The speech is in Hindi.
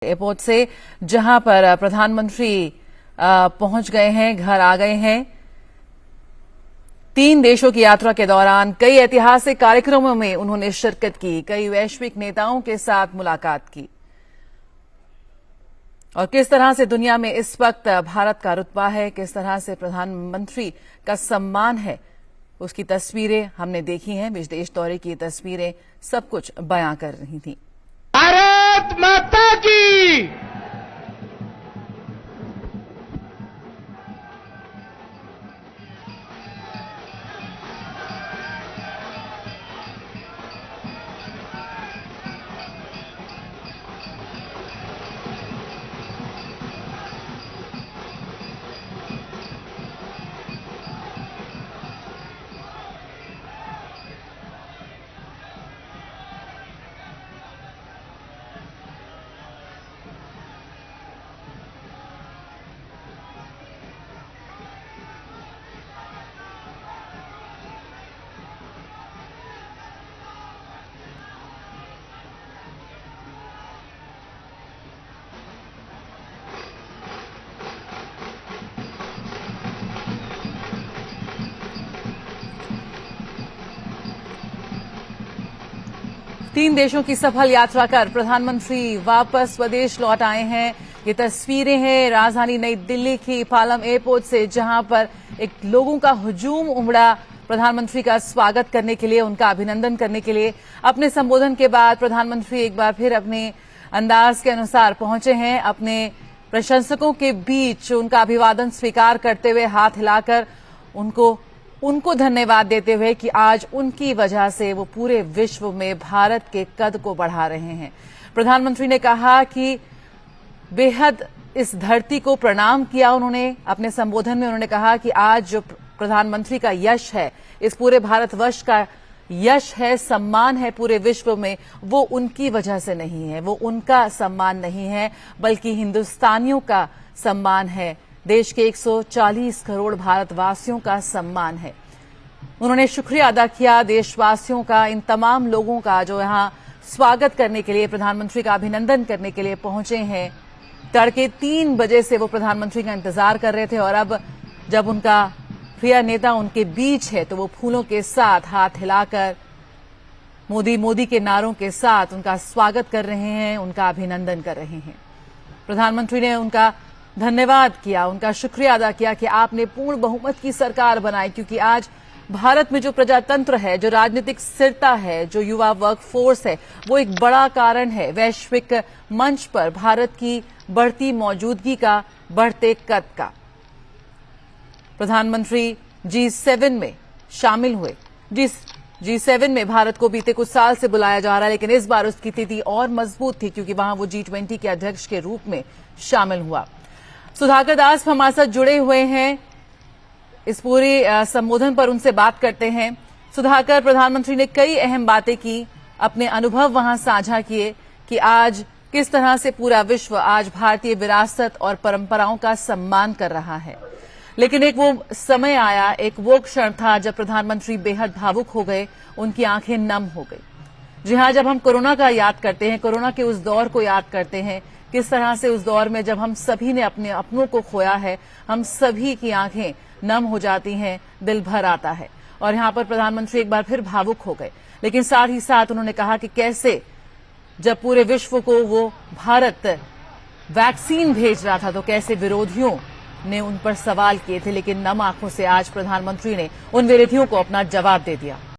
एयरपोर्ट से जहां पर प्रधानमंत्री पहुंच गए हैं, घर आ गए हैं। 3 देशों की यात्रा के दौरान कई ऐतिहासिक कार्यक्रमों में उन्होंने शिरकत की, कई वैश्विक नेताओं के साथ मुलाकात की और किस तरह से दुनिया में इस वक्त भारत का रुतबा है, किस तरह से प्रधानमंत्री का सम्मान है, उसकी तस्वीरें हमने देखी हैं। विदेश दौरे की तस्वीरें सब कुछ बयां कर रही थी। भारत माता की। तीन देशों की सफल यात्रा कर प्रधानमंत्री वापस स्वदेश लौट आए हैं। ये तस्वीरें हैं राजधानी नई दिल्ली की पालम एयरपोर्ट से, जहां पर एक लोगों का हुजूम उमड़ा प्रधानमंत्री का स्वागत करने के लिए, उनका अभिनंदन करने के लिए। अपने संबोधन के बाद प्रधानमंत्री एक बार फिर अपने अंदाज के अनुसार पहुंचे हैं। अपने प्रशंसकों के बीच उनका अभिवादन स्वीकार करते हुए हाथ हिलाकर उनको धन्यवाद देते हुए कि आज उनकी वजह से वो पूरे विश्व में भारत के कद को बढ़ा रहे हैं। प्रधानमंत्री ने कहा कि बेहद इस धरती को प्रणाम किया। उन्होंने अपने संबोधन में उन्होंने कहा कि आज जो प्रधानमंत्री का यश है, इस पूरे भारतवर्ष का यश है, सम्मान है पूरे विश्व में, वो उनकी वजह से नहीं है, वो उनका सम्मान नहीं है, बल्कि हिंदुस्तानियों का सम्मान है, देश के 140 करोड़ भारतवासियों का सम्मान है। उन्होंने शुक्रिया अदा किया देशवासियों का, इन तमाम लोगों का जो यहां स्वागत करने के लिए, प्रधानमंत्री का अभिनंदन करने के लिए पहुंचे हैं। तड़के 3 बजे से वो प्रधानमंत्री का इंतजार कर रहे थे और अब जब उनका प्रिय नेता उनके बीच है तो वो फूलों के साथ हाथ हिलाकर मोदी मोदी के नारों के साथ उनका स्वागत कर रहे हैं, उनका अभिनंदन कर रहे हैं। प्रधानमंत्री ने उनका धन्यवाद किया, उनका शुक्रिया अदा किया कि आपने पूर्ण बहुमत की सरकार बनाई, क्योंकि आज भारत में जो प्रजातंत्र है, जो राजनीतिक स्थिरता है, जो युवा वर्क फोर्स है, वो एक बड़ा कारण है वैश्विक मंच पर भारत की बढ़ती मौजूदगी का, बढ़ते कद का। प्रधानमंत्री G7 में शामिल हुए। G7 में भारत को बीते कुछ साल से बुलाया जा रहा है, लेकिन इस बार उसकी स्थिति और मजबूत थी क्योंकि वहां वो G20 के अध्यक्ष के रूप में शामिल हुआ। सुधाकर दास हमारे साथ जुड़े हुए हैं, इस पूरे संबोधन पर उनसे बात करते हैं। सुधाकर, प्रधानमंत्री ने कई अहम बातें की, अपने अनुभव वहां साझा किए कि आज किस तरह से पूरा विश्व आज भारतीय विरासत और परंपराओं का सम्मान कर रहा है। लेकिन एक वो समय आया, एक वो क्षण था जब प्रधानमंत्री बेहद भावुक हो गए, उनकी आंखें नम हो गई। जी हां, जब हम कोरोना का याद करते हैं, कोरोना के उस दौर को याद करते हैं, किस तरह से उस दौर में जब हम सभी ने अपने अपनों को खोया है, हम सभी की आंखें नम हो जाती हैं, दिल भर आता है। और यहां पर प्रधानमंत्री एक बार फिर भावुक हो गए, लेकिन साथ ही साथ उन्होंने कहा कि कैसे जब पूरे विश्व को वो भारत वैक्सीन भेज रहा था तो कैसे विरोधियों ने उन पर सवाल किए थे, लेकिन नम आंखों से आज प्रधानमंत्री ने उन विरोधियों को अपना जवाब दे दिया।